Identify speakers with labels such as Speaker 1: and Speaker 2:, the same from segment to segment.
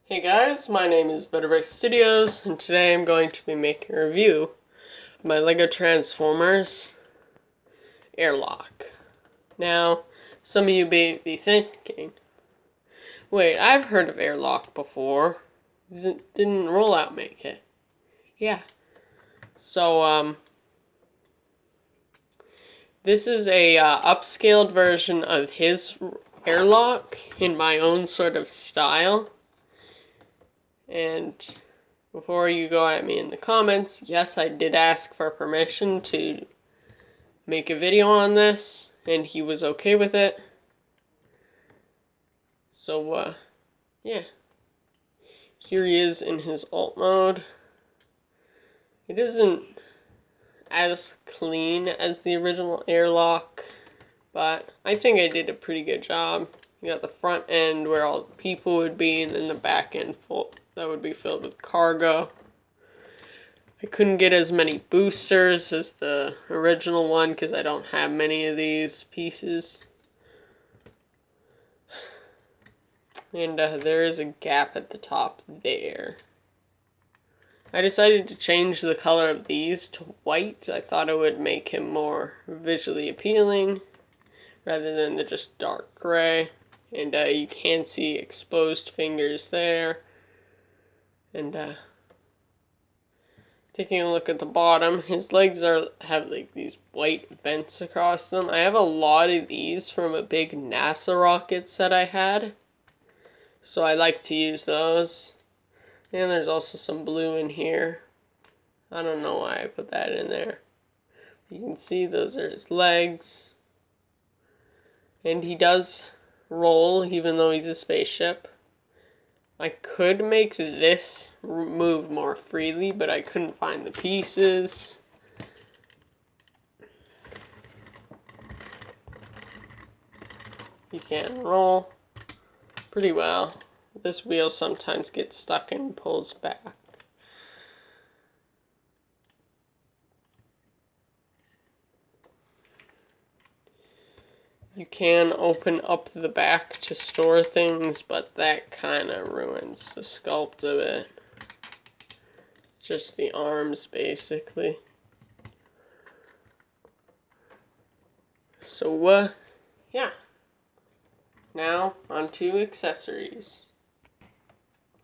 Speaker 1: Hey guys, my name is Betterbrick Studios, and today I'm going to be making a review of my LEGO Transformers Airlock. Now, some of you may be thinking, wait, I've heard of Airlock before. Didn't Rollout make it? Yeah. So, this is a upscaled version of his Airlock in my own sort of style. And before you go at me in the comments, yes, I did ask for permission to make a video on this, and he was okay with it. So, yeah. Here he is in his alt mode. It isn't as clean as the original Airlock, but I think I did a pretty good job. You got the front end where all the people would be, and then the back end that would be filled with cargo. I couldn't get as many boosters as the original one because I don't have many of these pieces. And there is a gap at the top there. I decided to change the color of these to white. I thought it would make him more visually appealing rather than the just dark gray. And you can see exposed fingers there. And taking a look at the bottom, his legs have like these white vents across them. I have a lot of these from a big NASA rocket set I had, so I like to use those. And there's also some blue in here. I don't know why I put that in there. You can see those are his legs. And he does roll even though he's a spaceship. I could make this move more freely, but I couldn't find the pieces. He can roll pretty well. This wheel sometimes gets stuck and pulls back. You can open up the back to store things, but that kind of ruins the sculpt of it. Just the arms, basically. So, yeah. Now, onto accessories.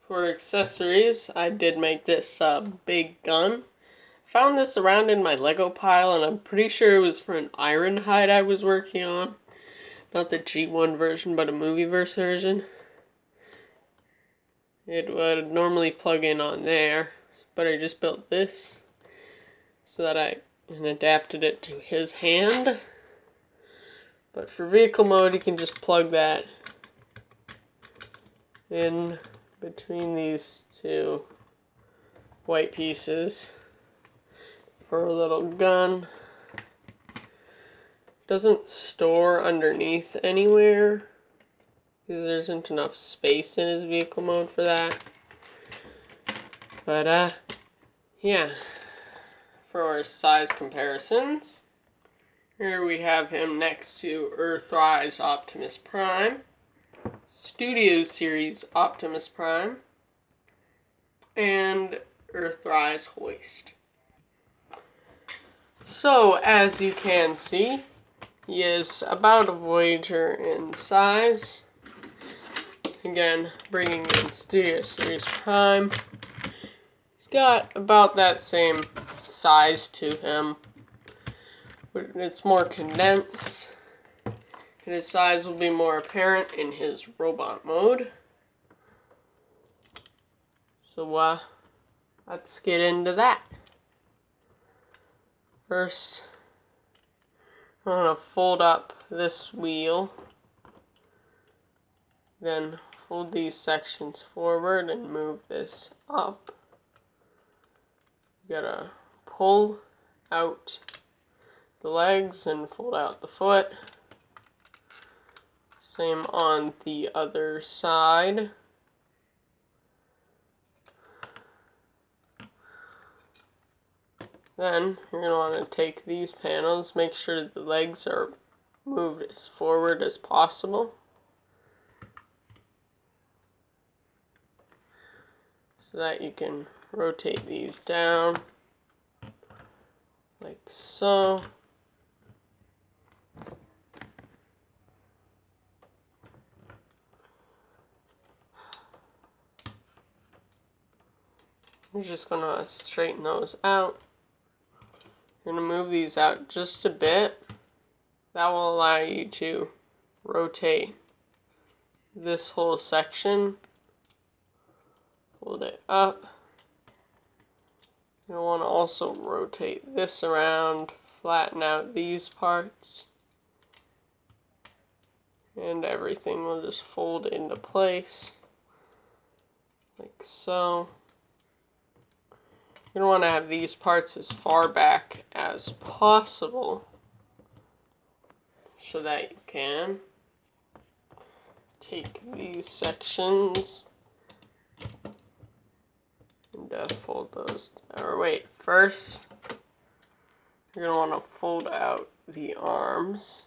Speaker 1: For accessories, I did make this big gun. Found this around in my Lego pile, and I'm pretty sure it was for an Ironhide I was working on. Not the G1 version, but a movieverse version. It would normally plug in on there, but I just built this so that and adapted it to his hand. But for vehicle mode, you can just plug that in between these two white pieces for a little gun. Doesn't store underneath anywhere because there isn't enough space in his vehicle mode for that. But yeah, for our size comparisons, here we have him next to Earthrise Optimus Prime, Studio Series Optimus Prime, and Earthrise Hoist. So, as you can see, he is about a Voyager in size. Again, bringing in Studio Series Prime. He's got about that same size to him, but it's more condensed. And his size will be more apparent in his robot mode. So, let's get into that. First, I'm going to fold up this wheel, then fold these sections forward and move this up. You gotta pull out the legs and fold out the foot. Same on the other side. Then you're going to want to take these panels, make sure the legs are moved as forward as possible. so that you can rotate these down like so. You're just going to straighten those out. You're going to move these out just a bit. That will allow you to rotate this whole section. Hold it up. You'll want to also rotate this around, flatten out these parts, and everything will just fold into place like so. You're going to want to have these parts as far back as possible so that you can take these sections and fold those. Or wait, first you're going to want to fold out the arms.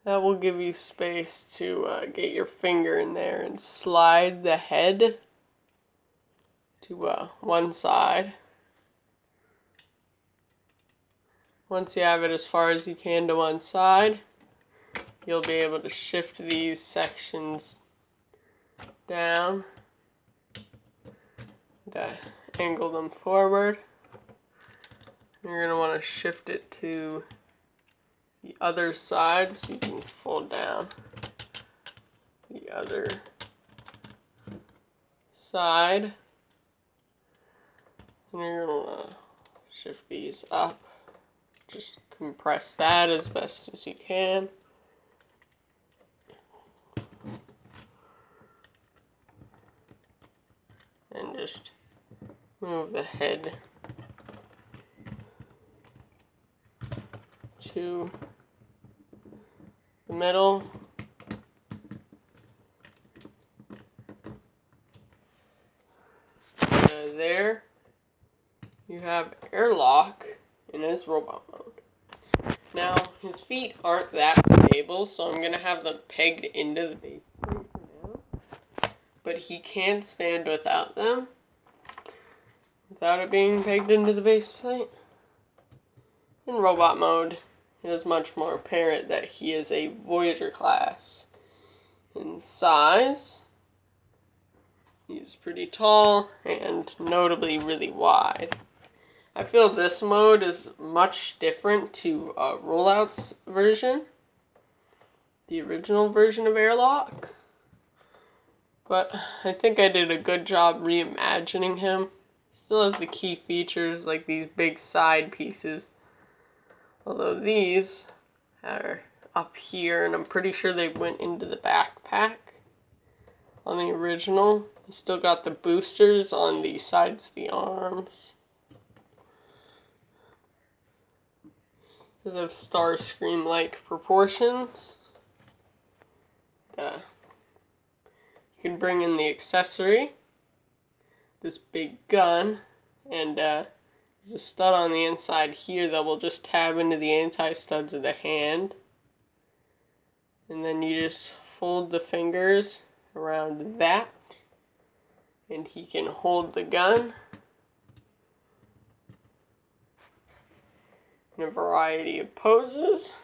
Speaker 1: That will give you space to get your finger in there and slide the head to one side. Once you have it as far as you can to one side, you'll be able to shift these sections down and angle them forward. You're going to want to shift it to the other side so you can fold down the other side. And you're going to shift these up. Just compress that as best as you can. And just move the head to the middle. There you have Airlock in his robot mode. Now, his feet aren't that stable, so I'm going to have them pegged into the base plate for now. But he can stand without them, without it being pegged into the base plate. In robot mode, it is much more apparent that he is a Voyager class. In size, he's pretty tall and notably really wide. I feel this mode is much different to Rollout's version, the original version of Airlock. But I think I did a good job reimagining him. Still has the key features like these big side pieces. Although these are up here, and I'm pretty sure they went into the backpack. On the original, you still got the boosters on the sides of the arms. These have Starscream-like proportions. You can bring in the accessory, this big gun, and there's a stud on the inside here that will just tab into the anti-studs of the hand. And then you just fold the fingers around that, and he can hold the gun in a variety of poses.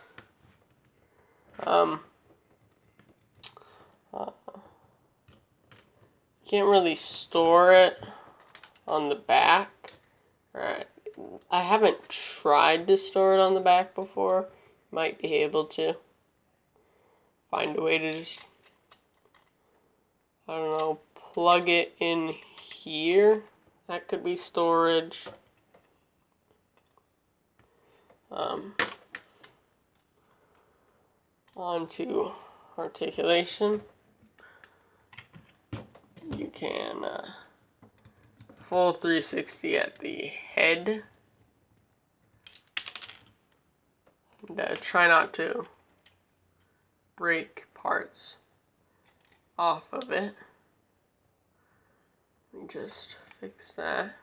Speaker 1: Can't really store it on the back. Alright, I haven't tried to store it on the back before. Might be able to find a way to just, I don't know, plug it in here. That could be storage. Onto articulation. You can full 360 at the head. And, try not to break parts off of it. Let me just fix that.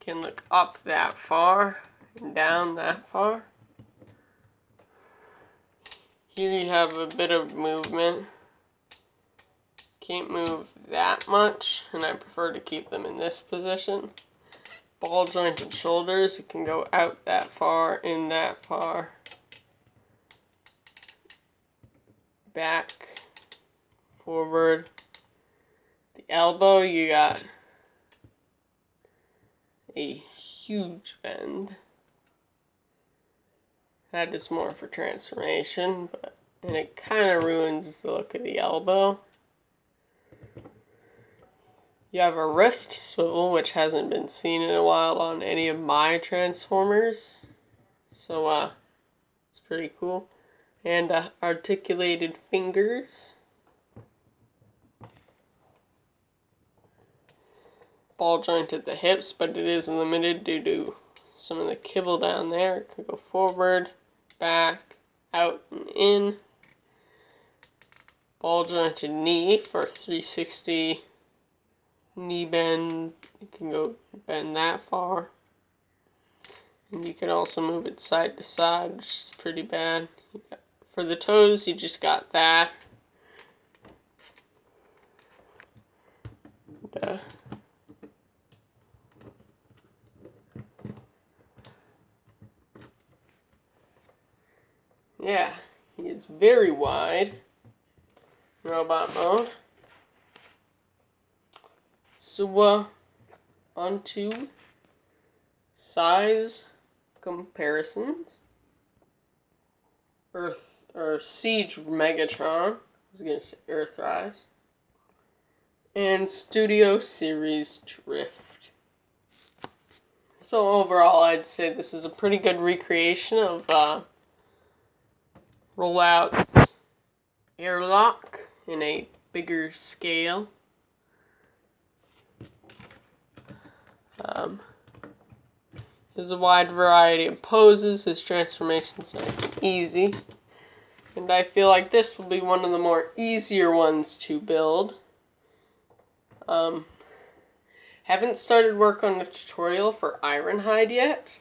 Speaker 1: Can look up that far and down that far. Here you have a bit of movement can't move that much, and I prefer to keep them in this position. Ball jointed shoulders, it can go out that far, in that far, back, forward. The elbow, you got a huge bend. That is more for transformation, and it kind of ruins the look of the elbow. You have a wrist swivel, which hasn't been seen in a while on any of my Transformers. So, it's pretty cool. And articulated fingers. Ball joint at the hips, but it is limited due to some of the kibble down there. It can go forward, back, out, and in. Ball jointed knee for 360 knee bend. You can go bend that far. And you can also move it side to side, which is pretty bad. For the toes, you just got that. And, yeah, he is very wide. Robot mode. So, on to size comparisons. Siege Megatron. I was gonna say Earthrise. And Studio Series Drift. So overall, I'd say this is a pretty good recreation of IXRollOutIX's Airlock in a bigger scale. There's a wide variety of poses. His transformation's nice and easy. And I feel like this will be one of the more easier ones to build. Haven't started work on the tutorial for Ironhide yet.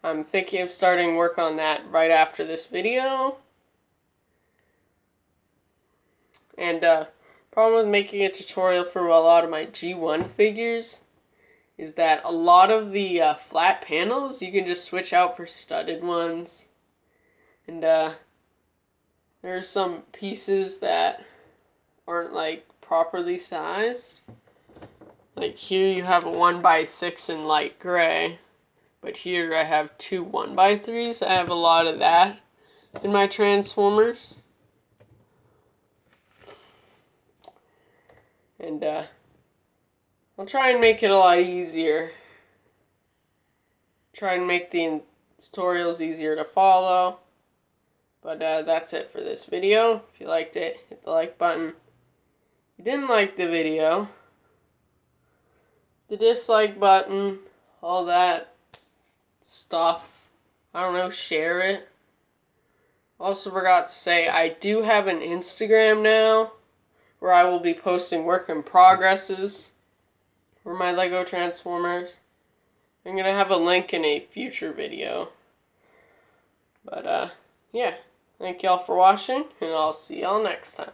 Speaker 1: I'm thinking of starting work on that right after this video. And problem with making a tutorial for a lot of my G1 figures is that a lot of the flat panels you can just switch out for studded ones. And there are some pieces that aren't like properly sized. Like here you have a 1x6 in light gray, but here I have two 1x3s. I have a lot of that in my Transformers. And I'll try and make it a lot easier. Try and make the tutorials easier to follow. But that's it for this video. If you liked it, hit the like button. If you didn't like the video, the dislike button, all that stuff. I don't know, share it. Also forgot to say, I do have an Instagram now where I will be posting work in progresses for my Lego Transformers. I'm going to have a link in a future video. But, yeah. Thank y'all for watching, and I'll see y'all next time.